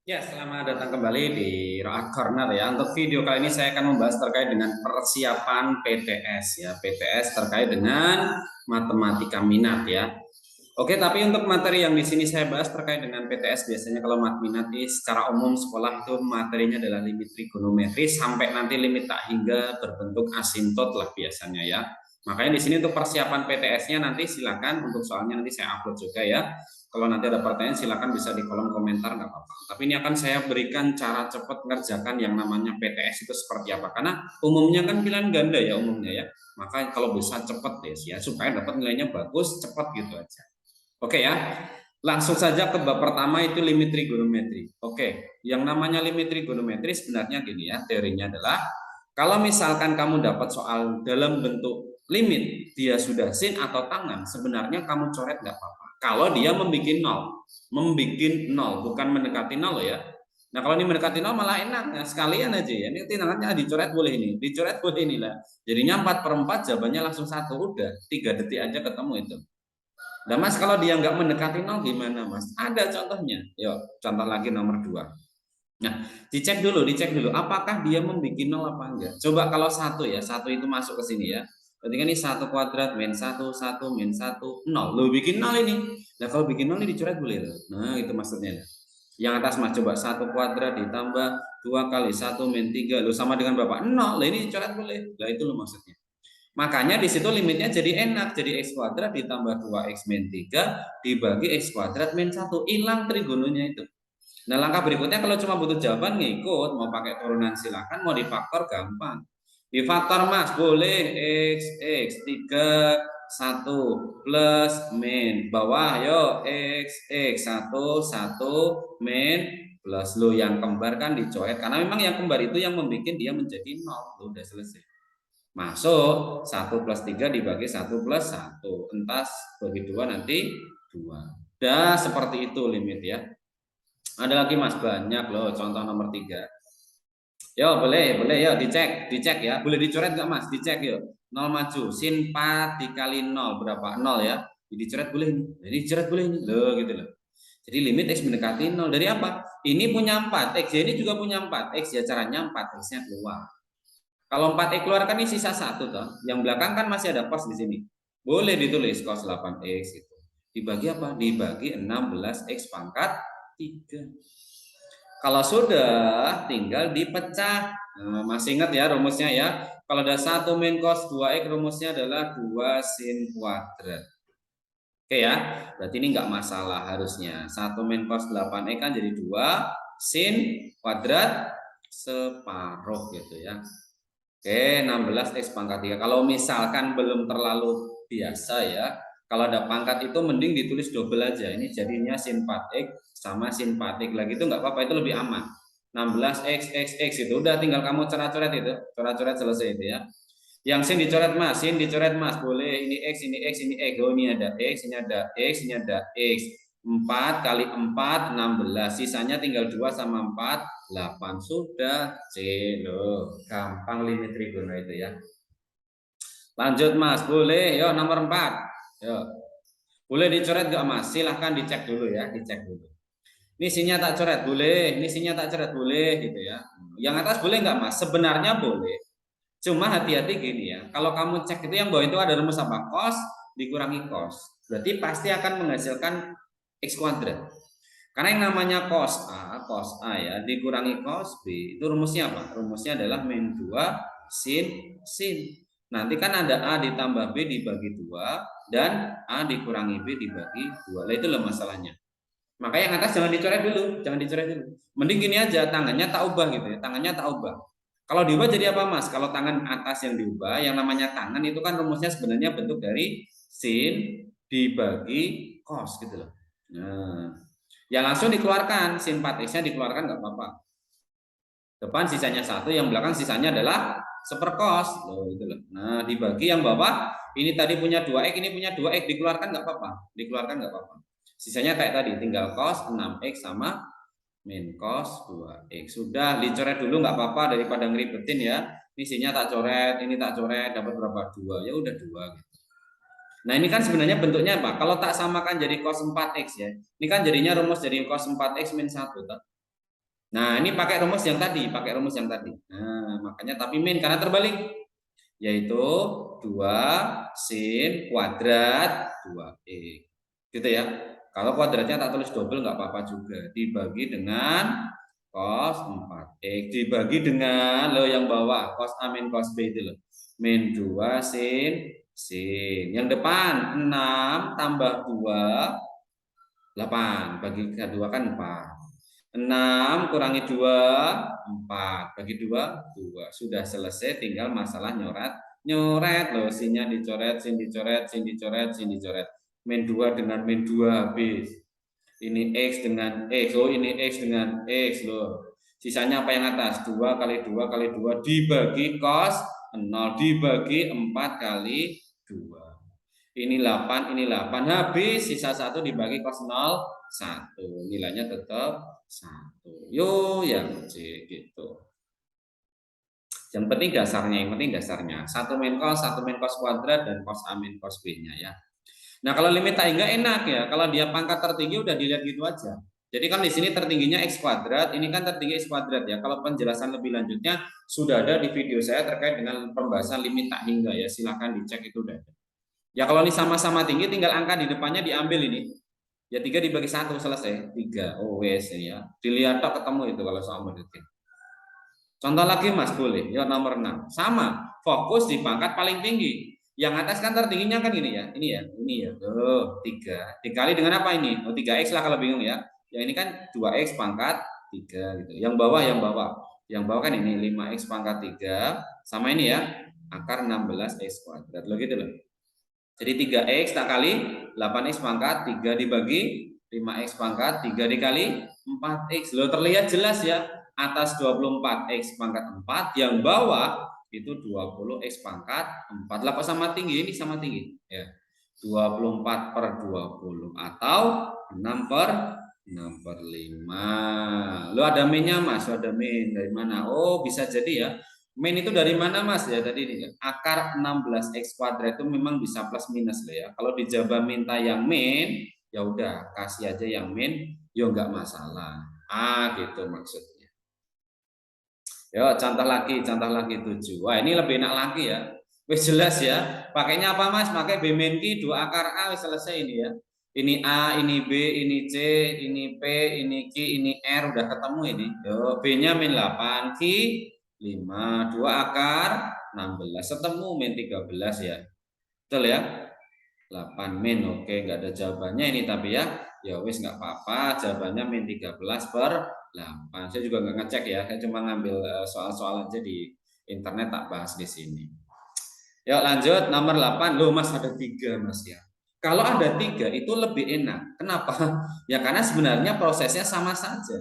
Ya, selamat datang kembali di Rock Corner ya. Untuk video kali ini saya akan membahas terkait dengan persiapan PTS ya. PTS terkait dengan matematika minat ya. Oke, tapi untuk materi yang di sini saya bahas terkait dengan PTS, biasanya kalau mat minat ini secara umum sekolah itu materinya adalah limit trigonometri sampai nanti limit tak hingga berbentuk asintot lah biasanya ya. Makanya di sini untuk persiapan PTS-nya nanti silakan, untuk soalnya nanti saya upload juga ya. Kalau nanti ada pertanyaan silakan bisa di kolom komentar, nggak apa-apa. Tapi ini akan saya berikan cara cepat mengerjakan yang namanya PTS itu seperti apa. Karena umumnya kan pilihan ganda ya umumnya ya. Maka kalau bisa cepat deh ya supaya dapat nilainya bagus, cepat gitu aja. Oke ya, langsung saja ke bab pertama itu limit trigonometri. Oke, yang namanya limit trigonometri sebenarnya gini ya, teorinya adalah kalau misalkan kamu dapat soal dalam bentuk limit, dia sudah sin atau tangan, sebenarnya kamu coret nggak apa-apa. Kalau dia membuat nol, bukan mendekati nol ya. Nah kalau ini mendekati nol malah enak, nah, sekalian aja ya. Ini tindakannya dicoret boleh ini, dicoret boleh ini lah. Jadinya 4 per 4 jawabannya langsung satu, udah 3 detik aja ketemu itu. Nah mas kalau dia nggak mendekati nol gimana mas? Ada contohnya. Yuk contoh lagi nomor 2. Nah dicek dulu apakah dia membuat nol apa enggak. Coba kalau satu ya, satu itu masuk ke sini ya. Berarti kan ini 1 kuadrat min 1 min 1 nol. Lo bikin nol ini. Nah kalau bikin nol ini dicoret boleh. Nah itu maksudnya. Yang atas mas coba 1 kuadrat ditambah 2 kali 1 min 3. Lo sama dengan berapa? Nol. Nah ini dicoret boleh. Nah itu lo maksudnya. Makanya di situ limitnya jadi enak, jadi x kuadrat ditambah 2x min 3 dibagi x kuadrat min 1, hilang trigononya itu. Nah, langkah berikutnya kalau cuma butuh jawaban ngikut, mau pakai turunan silakan, mau difaktor gampang. Difaktor Mas, boleh x 3 1 plus min bawah yo x 1 min plus lo yang kembar kan dicoret karena memang yang kembar itu yang membuat dia menjadi nol. Udah selesai. Masuk 1 plus 3 dibagi 1 plus 1. Entas bagi 2 nanti 2. Dah seperti itu limit ya. Ada lagi mas, banyak loh contoh nomor 3. Yo boleh yo dicek ya. Boleh dicoret nggak mas? Dicek yuk. 0 maju, sin 4 dikali 0 berapa? 0 ya. Jadi dicoret boleh nih. Jadi dicoret boleh nih. Loh gitu loh. Jadi limit X mendekati 0 dari apa? Ini punya 4, X ini juga punya 4. X ya caranya 4, X-nya keluar. Kalau 4X keluar kan ini sisa 1 toh. Yang belakang kan masih ada cos di sini. Boleh ditulis cos 8X itu. Dibagi apa? Dibagi 16X pangkat 3. Kalau sudah tinggal dipecah. Nah, masih ingat ya rumusnya ya. Kalau ada 1 min cos 2X rumusnya adalah 2 sin kuadrat. Oke ya. Berarti ini nggak masalah harusnya. 1 min cos 8X kan jadi 2 sin kuadrat separuh gitu ya. Oke, 16X pangkat 3. Kalau misalkan belum terlalu biasa ya, kalau ada pangkat itu mending ditulis double aja. Ini jadinya sin 4X sama sin 4X lagi itu nggak apa-apa, itu lebih aman. 16X, X itu udah tinggal kamu coret-coret itu. Coret-coret selesai itu ya. Yang sin dicoret mas, boleh ini X, ini X, ini X. Oh, ini ada X, ini ada X, ini ada X. 4 kali 4, 16. Sisanya tinggal 2 sama 4, 8. Sudah. C loh. Gampang limit trigono itu ya. Lanjut mas, boleh. Yo nomor 4. Yo. Boleh dicoret gak mas? Silahkan dicek dulu ya, dicek dulu. Ini sinya tak coret, boleh. Ini sinya tak coret, boleh gitu ya. Yang atas boleh nggak mas? Sebenarnya boleh. Cuma hati-hati gini ya. Kalau kamu cek itu yang bawah itu ada rumus apa? Cos dikurangi cos. Berarti pasti akan menghasilkan X kuadrat. Karena yang namanya cos A ya, dikurangi cos B, itu rumusnya apa? Rumusnya adalah min 2 sin. Nanti kan ada A ditambah B dibagi 2 dan A dikurangi B dibagi 2. Lah itu loh masalahnya. Makanya yang atas jangan dicoret dulu, jangan dicoret dulu. Mending gini aja, tangannya tak ubah gitu ya, tangannya tak ubah. Kalau diubah jadi apa mas? Kalau tangan atas yang diubah, yang namanya tangan itu kan rumusnya sebenarnya bentuk dari sin dibagi cos gitu loh. Nah, ya langsung dikeluarkan, sin 4x-nya dikeluarkan nggak apa-apa. Depan sisanya 1, yang belakang sisanya adalah seperkos. Loh, itu loh. Nah, dibagi yang bawah, ini tadi punya 2x, ini punya 2x, dikeluarkan nggak apa-apa. Dikeluarkan nggak apa-apa. Sisanya kayak tadi, tinggal cos 6x sama min cos 2x. Sudah, dicoret dulu nggak apa-apa daripada ngeribetin ya. Ini sisinya tak coret, ini tak coret, dapat berapa? 2. Ya udah 2 gitu. Nah, ini kan sebenarnya bentuknya apa? Kalau tak samakan jadi cos 4x ya. Ini kan jadinya rumus jadi cos 4x min 1 toh. Nah, ini pakai rumus yang tadi, Nah, makanya tapi min karena terbalik, yaitu 2 sin kuadrat 2x. Gitu ya. Kalau kuadratnya tak tulis double nggak apa-apa juga. Dibagi dengan cos 4x. Dibagi dengan lo yang bawah, cos A min cos B itu loh. Min 2 sin sin. Yang depan 6 tambah 2 8. Bagi ke 2 kan 4. 6 kurangi 2 4. Bagi 2 2. Sudah selesai, tinggal masalah nyoret loh, sinnya dicoret, sin dicoret, sin dicoret, sin dicoret. Min 2 dengan min 2 habis. Ini X dengan X. Oh, ini X dengan X loh. Sisanya apa yang atas? 2 kali 2 kali 2 dibagi cos 0 dibagi 4 kali 2. Ini 8, ini 8. Habis sisa 1 dibagi cos 0 1. Nilainya tetap 1. Yo yang C gitu. Yang penting dasarnya, 1 min cos kuadrat dan cos A min cos B-nya ya. Nah, kalau limit tak hingga enak ya. Kalau dia pangkat tertinggi udah dilihat gitu aja. Jadi kan di sini tertingginya X kuadrat, ini kan tertinggi X kuadrat ya. Kalau penjelasan lebih lanjutnya sudah ada di video saya terkait dengan pembahasan limit tak hingga ya. Silahkan dicek, itu udah ada. Ya kalau ini sama-sama tinggi, tinggal angka di depannya diambil ini. Ya 3 dibagi 1 selesai. 3. Oh wes ya. Dilihat tak ketemu itu kalau soal detik. Contoh lagi Mas, boleh. Ya nomor 6. Sama, fokus di pangkat paling tinggi. Yang atas kan tertingginya kan ini ya. Ini ya. Oh, 3. Dikali dengan apa ini? Oh, 3x lah kalau bingung ya. Yang ini kan 2x pangkat 3 gitu. Yang bawah Yang bawah kan ini 5x pangkat 3 sama ini ya. Akar 16x kuadrat. Loh gitu loh. Jadi 3x tak kali 8x pangkat 3 dibagi 5x pangkat 3 dikali 4x. Loh terlihat jelas ya. Atas 24x pangkat 4, yang bawah itu 20x pangkat 4. Lah kok sama tinggi? Ini sama tinggi. Ya. 24 per 20 atau 6 per 6 per 5. Lo ada minnya Mas? Ada min dari mana? Oh, bisa jadi ya. Min itu dari mana Mas? Ya tadi ini akar 16x kuadrat itu memang bisa plus minus loh ya. Kalau dijaba minta yang min, ya udah kasih aja yang min, ya nggak masalah. Gitu maksudnya. Yo, contoh lagi 7. Wah, ini lebih enak lagi ya. Wis jelas ya. Pakainya apa Mas? Pakai B min Q 2 akar A, wis selesai ini ya. Ini A, ini B, ini C, ini P, ini Q, ini R, udah ketemu ini. Yo, B-nya min 8, Q 5, 2 akar 16. Ketemu min 13 ya. Betul ya? 8 min, oke, nggak ada jawabannya ini tapi ya. Ya wis nggak apa-apa, jawabannya min 13 per 8. Saya juga nggak ngecek ya, saya cuma ngambil soal-soal aja di internet, tak bahas di sini. Yuk lanjut, nomor 8. Loh Mas, ada 3 Mas ya. Kalau ada 3 itu lebih enak. Kenapa? Ya karena sebenarnya prosesnya sama saja.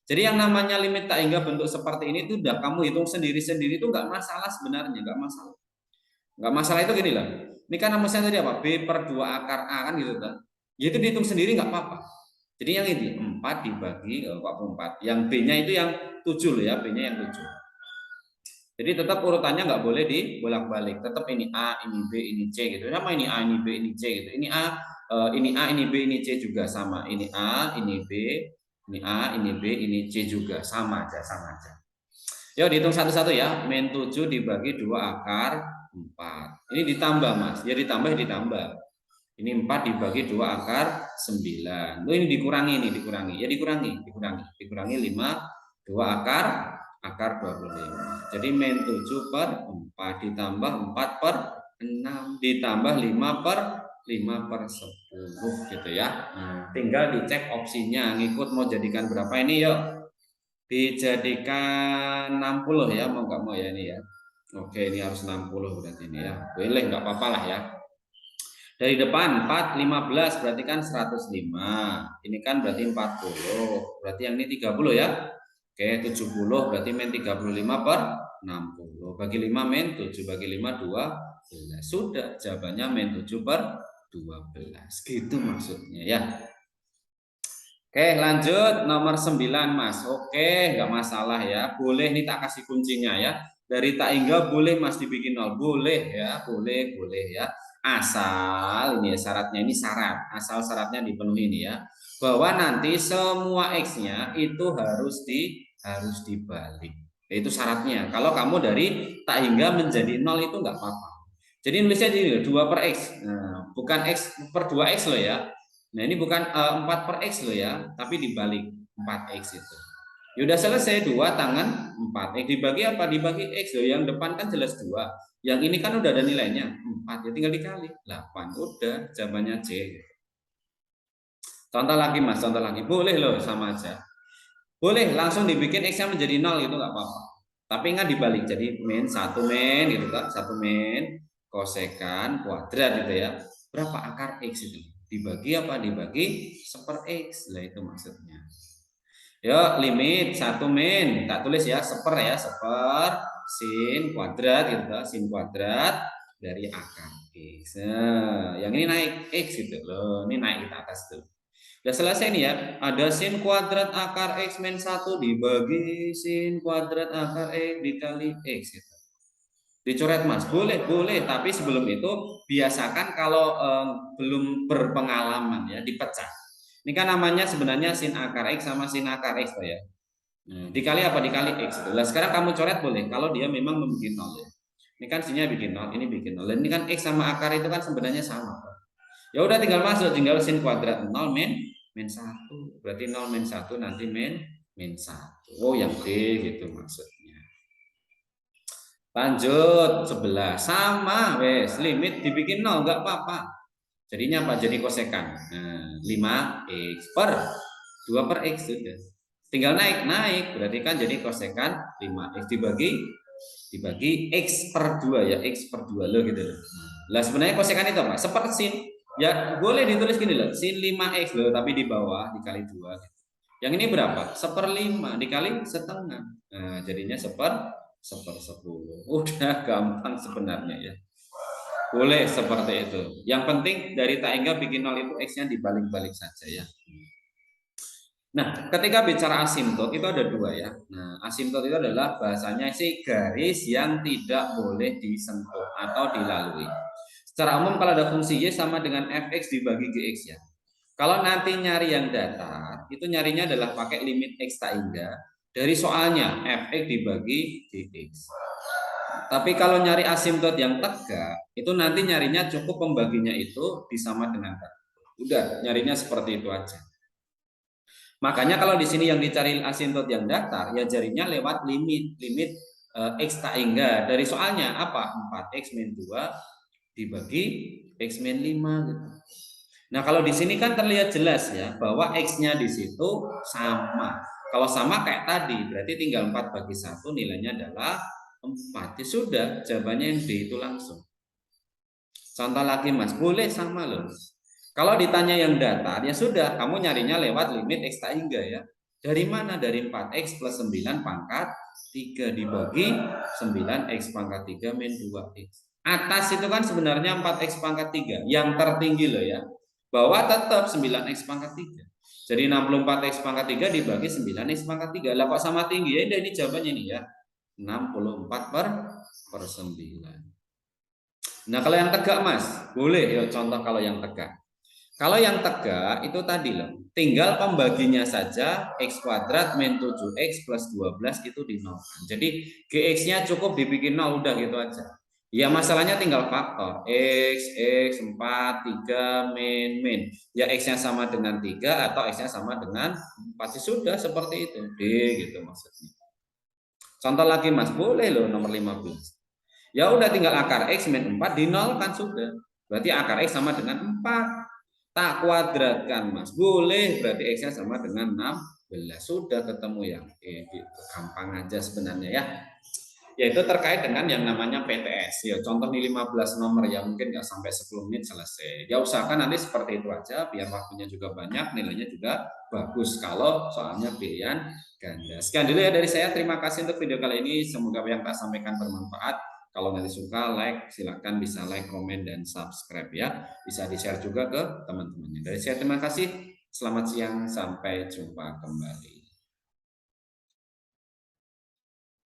Jadi yang namanya limit tak hingga bentuk seperti ini itu udah kamu hitung sendiri-sendiri, itu nggak masalah sebenarnya, nggak masalah. Nggak masalah itu gini lah. Ini kan namanya tadi apa? B per 2 akar A kan gitu kan. Ya itu dihitung sendiri nggak apa-apa. Jadi yang ini 4 dibagi 44. Yang B-nya itu yang 7 loh ya, B-nya yang 7. Jadi tetap urutannya nggak boleh dibolak-balik. Tetap ini A, ini B, ini C gitu. Sama ini A, ini B, ini C gitu. Ini A, ini B, ini C juga sama. Ini A, ini B, ini A, ini B, ini C juga sama aja, sama aja. Yuk dihitung satu-satu ya. Min 7 dibagi 2 akar 4. Ini ditambah Mas. Ya ditambah. Ini 4 dibagi 2 akar 9. Ini dikurangi. Ya dikurangi. Dikurangi 5, 2 akar 25. Jadi min 7 per 4 ditambah 4 per 6 ditambah 5 per 10 gitu ya. Nah, tinggal dicek opsinya. Ngikut mau jadikan berapa ini yuk. Dijadikan 60 ya, mau nggak mau ya ini ya. Oke, ini harus 60 berarti ini ya. Boleh, nggak apa-apa lah ya. Dari depan 4, 15 berarti kan 105. Ini kan berarti 40. Berarti yang ini 30 ya. Oke, 70 berarti min 35 per 60. Bagi 5 min 7 bagi 5 12. Sudah jawabannya min 7 per 12. Gitu maksudnya ya. Oke, lanjut nomor 9 Mas. Oke, nggak masalah ya. Boleh nih tak kasih kuncinya ya. Dari tak hingga boleh Mas dibikin 0. Boleh ya, boleh ya. Asal ini ya, syaratnya ini syarat. Asal syaratnya dipenuhi ini ya. Bahwa nanti semua X-nya itu harus di harus dibalik. Itu syaratnya. Kalau kamu dari tak hingga menjadi 0 itu nggak apa-apa. Jadi nulisnya ini 2 per X. Nah, bukan X per 2X loh ya. Nah ini bukan 4 per X loh ya, tapi dibalik 4X itu. Ya udah selesai, 2 tangan 4. Dibagi apa? Dibagi X loh. Yang depan kan jelas 2. Yang ini kan udah ada nilainya 4, ya tinggal dikali 8. Udah, jawabannya C. Contoh lagi Mas, contoh lagi. Boleh loh, sama aja. Boleh langsung dibikin X-nya menjadi 0 itu nggak apa-apa. Tapi ingat dibalik, jadi min 1 min gitu kan, 1 min kosekan kuadrat gitu ya. Berapa akar X itu? Dibagi apa? Dibagi 1/X. Lah itu maksudnya. Yuk, limit 1 min. Tak tulis ya, 1/, ya. 1/, sin kuadrat gitu kan, sin kuadrat dari akar X. Nah, yang ini naik X gitu loh. Ini naik ke atas tuh. Udah selesai nih ya. Ada sin kuadrat akar X min 1 dibagi sin kuadrat akar X dikali X gitu. Dicoret Mas, boleh, boleh. Tapi sebelum itu biasakan kalau belum berpengalaman ya dipecah. Ini kan namanya sebenarnya sin akar X sama sin akar X ya. Nah, dikali apa? Dikali X. Nah, sekarang kamu coret boleh kalau dia memang membuat 0 ya. Ini kan sinnya bikin 0, ini bikin 0. Ini kan X sama akar itu kan sebenarnya sama. Ya udah tinggal masuk, tinggal sin kuadrat 0 min 1. Berarti 0 min 1 nanti min 1. Oh, yang D gitu maksudnya. Lanjut 11. Sama wes, limit dibikin 0 enggak apa-apa. Jadinya apa? Jadi kosekan. Nah, 5x per 2 per x sudah. Tinggal naik, berarti kan jadi kosekan 5x dibagi x per 2 ya, x per 2 loh gitu loh. Lah sebenarnya kosekan itu apa? Seperti sin. Ya boleh ditulis gini loh, sin 5x loh, tapi di bawah dikali 2. Yang ini berapa? 1/5 dikali setengah. Nah, jadinya 1/10. Udah gampang sebenarnya ya. Boleh seperti itu. Yang penting dari tak hingga bikin 0 itu x-nya dibalik-balik saja ya. Nah, ketika bicara asimtot itu ada 2 ya. Nah, asimtot itu adalah bahasanya si garis yang tidak boleh disentuh atau dilalui. Secara umum kalau ada fungsi y sama dengan fx dibagi gx ya. Kalau nanti nyari yang datar, itu nyarinya adalah pakai limit x tak hingga dari soalnya fx dibagi gx. Tapi kalau nyari asimtot yang tegak, itu nanti nyarinya cukup pembaginya itu disama dengan udah, nyarinya seperti itu aja. Makanya kalau di sini yang dicari asimtot yang datar, ya jarinya lewat limit x tak hingga. Dari soalnya apa? 4x min 2 dibagi x min 5 gitu. Nah, kalau di sini kan terlihat jelas ya bahwa x-nya di situ sama. Kalau sama kayak tadi, berarti tinggal 4 bagi 1 nilainya adalah 4. Ya sudah, jawabannya yang D itu langsung. Contoh lagi Mas, boleh sama loh. Kalau ditanya yang datar, ya sudah, kamu nyarinya lewat limit x tak hingga ya. Dari mana? Dari 4x plus 9 pangkat 3 dibagi 9x pangkat 3 min 2x. Atas itu kan sebenarnya 4x pangkat 3, yang tertinggi loh ya. Bawah tetap 9x pangkat 3. Jadi 64x pangkat 3 dibagi 9x pangkat 3. Lah kok sama tinggi? Ya ini jawabannya ini ya. 64 per 9. Nah, kalau yang tegak Mas, boleh ya contoh kalau yang tegak. Kalau yang tegak itu tadi loh, tinggal pembaginya saja x kuadrat min 7x plus 12 itu dinolkan. Jadi gx-nya cukup dibikin 0 udah gitu aja. Ya masalahnya tinggal faktor x 4 3 min. Ya x-nya sama dengan 3 atau x-nya sama dengan 4. Sudah seperti itu. D gitu maksudnya. Contoh lagi Mas, boleh loh nomor 15. Ya udah tinggal akar x min 4 dinolkan sudah. Berarti akar x sama dengan 4. Tak kuadratkan Mas. Boleh, berarti x-nya sama dengan 16. Sudah ketemu yang gitu. Gampang aja sebenarnya ya. Yaitu terkait dengan yang namanya PTS. Ya, contoh nih 15 nomor ya, mungkin nggak sampai 10 menit selesai. Ya usahakan nanti seperti itu aja, biar waktunya juga banyak, nilainya juga bagus kalau soalnya pilihan ganda. Sekian dulu ya dari saya. Terima kasih untuk video kali ini. Semoga yang tak sampaikan bermanfaat. Kalau nanti suka, like, silakan bisa like, komen, dan subscribe ya. Bisa di-share juga ke teman-temannya. Dari saya terima kasih. Selamat siang, sampai jumpa kembali.